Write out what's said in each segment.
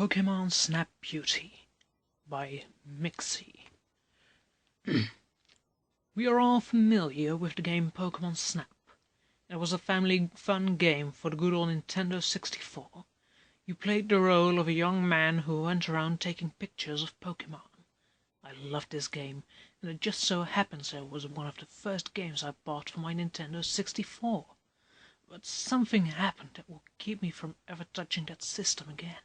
Pokémon Snap Beauty by Mixie. We are all familiar with the game Pokémon Snap. It was a family fun game for the good old Nintendo 64. You played the role of a young man who went around taking pictures of Pokémon. I loved this game, and it just so happens it was one of the first games I bought for my Nintendo 64. But something happened that will keep me from ever touching that system again.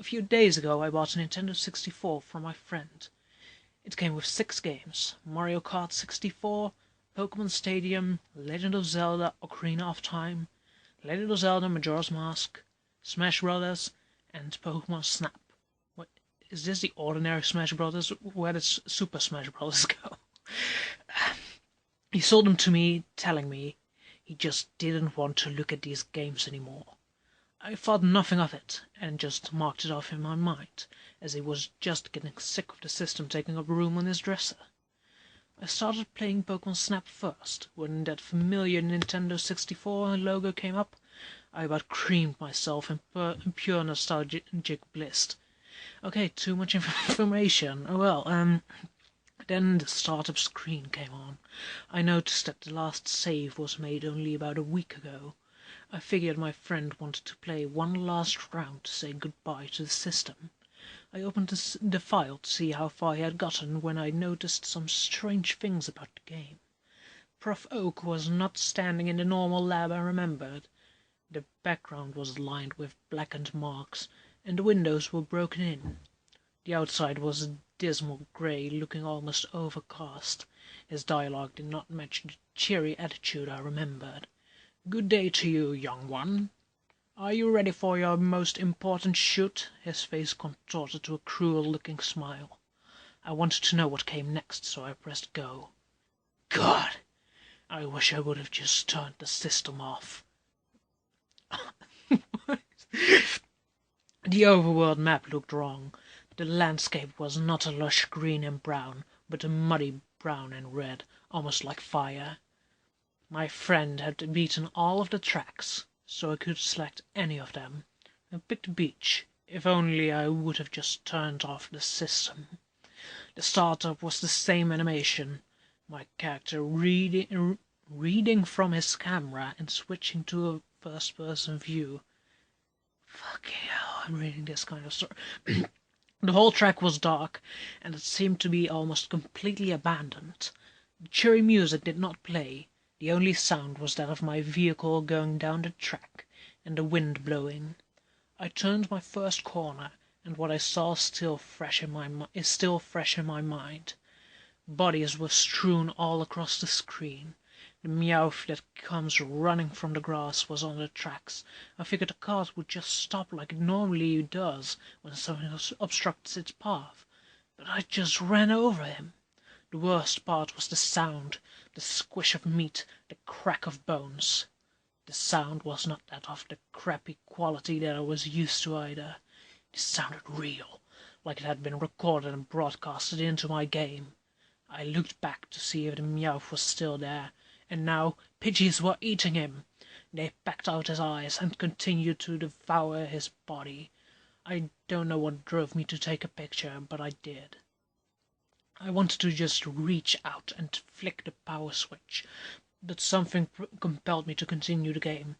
A few days ago I bought a Nintendo 64 from my friend. It came with 6 games: Mario Kart 64, Pokémon Stadium, Legend of Zelda Ocarina of Time, Legend of Zelda Majora's Mask, Smash Brothers, and Pokémon Snap. What, is this the ordinary Smash Brothers? Where does Super Smash Brothers go? He sold them to me, telling me he just didn't want to look at these games anymore. I thought nothing of it, and just marked it off in my mind, as he was just getting sick of the system taking up room on his dresser. I started playing Pokémon Snap first. When that familiar Nintendo 64 logo came up, I about creamed myself in pure nostalgic bliss. Okay, too much information. Then the startup screen came on. I noticed that the last save was made only about a week ago. I figured my friend wanted to play one last round to say goodbye to the system. I opened the file to see how far he had gotten when I noticed some strange things about the game. Prof. Oak was not standing in the normal lab I remembered. The background was lined with blackened marks, and the windows were broken in. The outside was a dismal grey, looking almost overcast. His dialogue did not match the cheery attitude I remembered. "Good day to you, young one. Are you ready for your most important shoot?" His face contorted to a cruel-looking smile. I wanted to know what came next, so I pressed go. God! I wish I would have just turned the system off. The overworld map looked wrong. The landscape was not a lush green and brown, but a muddy brown and red, almost like fire. My friend had beaten all of the tracks, so I could select any of them, and pick the beach. If only I would have just turned off the system. The startup was the same animation, my character reading from his camera and switching to a first-person view. Fuck hell, I'm reading this kind of story. The whole track was dark, and it seemed to be almost completely abandoned. The cheery music did not play. The only sound was that of my vehicle going down the track, and the wind blowing. I turned my first corner, and what I saw is still fresh in my mind. Bodies were strewn all across the screen. The Meowth that comes running from the grass was on the tracks. I figured the cart would just stop like it normally does when something obstructs its path, but I just ran over him. The worst part was the sound, the squish of meat, the crack of bones. The sound was not that of the crappy quality that I was used to either. It sounded real, like it had been recorded and broadcasted into my game. I looked back to see if the Meowth was still there, and now Pidgeys were eating him. They pecked out his eyes and continued to devour his body. I don't know what drove me to take a picture, but I did. I wanted to just reach out and flick the power switch, but something compelled me to continue the game.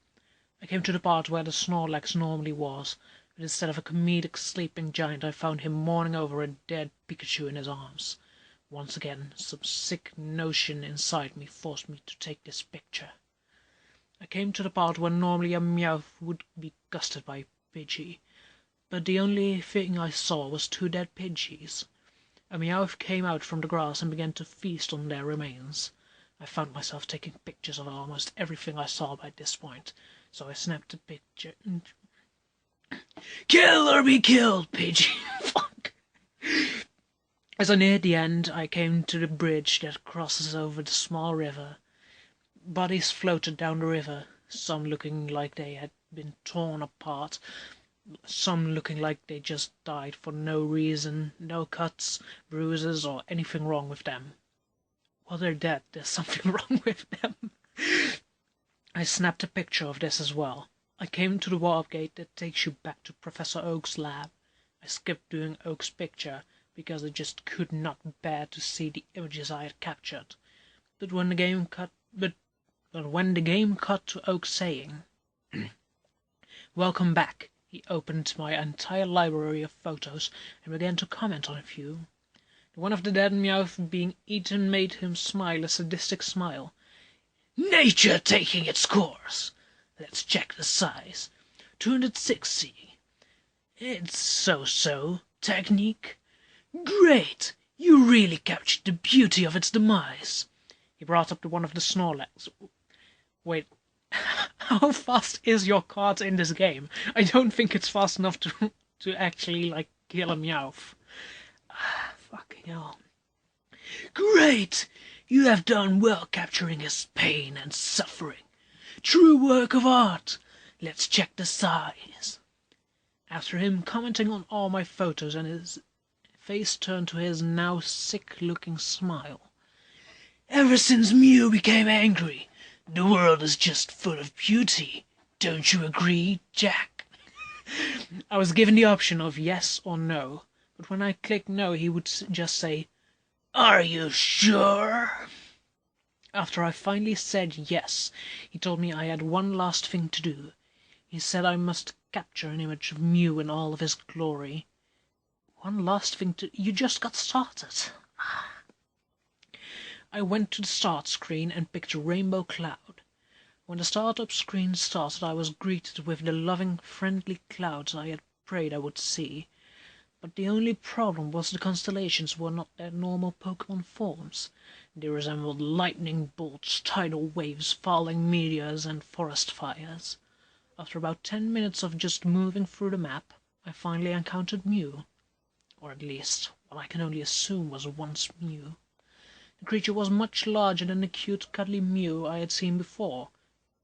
I came to the part where the Snorlax normally was, but instead of a comedic sleeping giant I found him mourning over a dead Pikachu in his arms. Once again, some sick notion inside me forced me to take this picture. I came to the part where normally a Meowth would be gusted by Pidgey, but the only thing I saw was 2 dead Pidgeys. A Meowth came out from the grass and began to feast on their remains. I found myself taking pictures of almost everything I saw by this point, so I snapped a picture and... Kill or be killed, Pidgey! Fuck! As I neared the end, I came to the bridge that crosses over the small river. Bodies floated down the river, some looking like they had been torn apart, some looking like they just died for no reason, no cuts, bruises, or anything wrong with them. Well, they're dead. There's something wrong with them. I snapped a picture of this as well. I came to the warp gate that takes you back to Professor Oak's lab. I skipped doing Oak's picture because I just could not bear to see the images I had captured. But when the game cut to Oak saying, "Welcome back," he opened my entire library of photos and began to comment on a few. The one of the dead Meowth being eaten made him smile a sadistic smile. "Nature taking its course. Let's check the size. 260. It's so-so. Technique. Great! You really captured the beauty of its demise." He brought up one of the Snorlax. Wait, how fast is your card in this game? I don't think it's fast enough to actually, like, kill a Meowth. Fucking hell. "Great! You have done well capturing his pain and suffering. True work of art. Let's check the size." After him commenting on all my photos, and his face turned to his now sick-looking smile. "Ever since Mew became angry, the world is just full of beauty. Don't you agree, Jack?" I was given the option of yes or no, but when I clicked no, he would just say, "Are you sure?" After I finally said yes, he told me I had one last thing to do. He said I must capture an image of Mew in all of his glory. One last thing to... You just got started. I went to the start screen and picked a rainbow cloud. When the startup screen started, I was greeted with the loving, friendly clouds I had prayed I would see. But the only problem was the constellations were not their normal Pokémon forms. They resembled lightning bolts, tidal waves, falling meteors, and forest fires. After about 10 minutes of just moving through the map, I finally encountered Mew. Or at least, what I can only assume was once Mew. The creature was much larger than the cute, cuddly Mew I had seen before.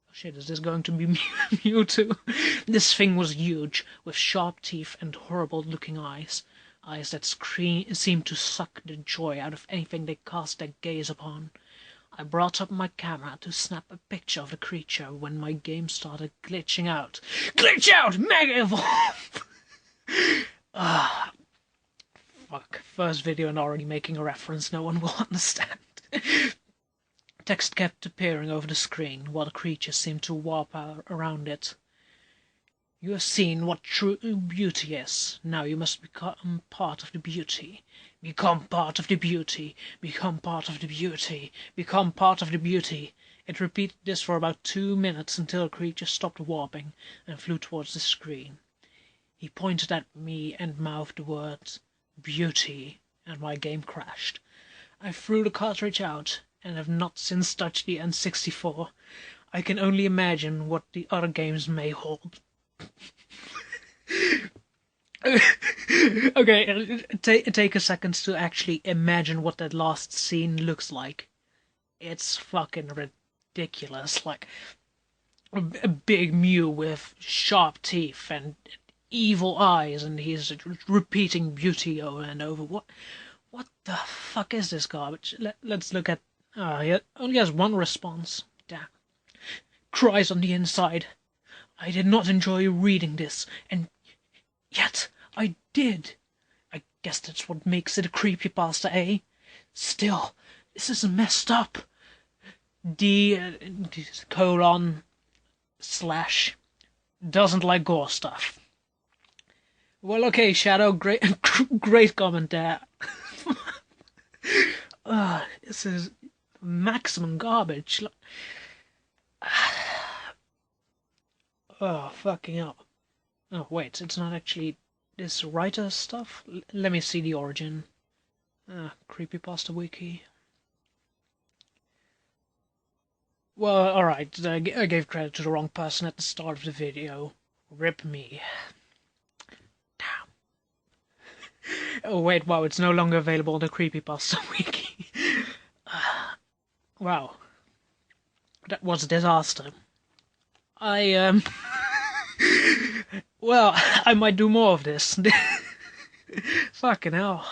Oh shit, is this going to be Mewtwo? This thing was huge, with sharp teeth and horrible-looking eyes. Eyes that seemed to suck the joy out of anything they cast their gaze upon. I brought up my camera to snap a picture of the creature when my game started glitching out. Glitch out! Mega Evolve! Fuck. First video and already making a reference no one will understand. Text kept appearing over the screen, while the creature seemed to warp around it. "You have seen what true beauty is. Now you must become part of the beauty. Become part of the beauty. Become part of the beauty. Become part of the beauty." It repeated this for about 2 minutes until the creature stopped warping and flew towards the screen. He pointed at me and mouthed the words, "Beauty," and my game crashed. I threw the cartridge out and have not since touched the N64. I can only imagine what the other games may hold. Okay, take a second to actually imagine what that last scene looks like. It's fucking ridiculous. Like, a big Mew with sharp teeth and evil eyes, and he's repeating beauty over and over. What the fuck is this garbage? Let's look at... he only has one response. Damn. Cries on the inside. "I did not enjoy reading this, and yet I did. I guess that's what makes it a creepypasta, eh? Still, this is messed up. :/doesn't like gore stuff." Well, okay, Shadow, great comment there. This is maximum garbage. Oh, fucking hell. Oh, wait, it's not actually this writer stuff? Let me see the origin. Creepypasta wiki. Well, alright, I gave credit to the wrong person at the start of the video. Rip me. Damn. Oh wait, wow, it's no longer available on the Creepypasta wiki. Wow. That was a disaster. Well, I might do more of this. Fucking hell.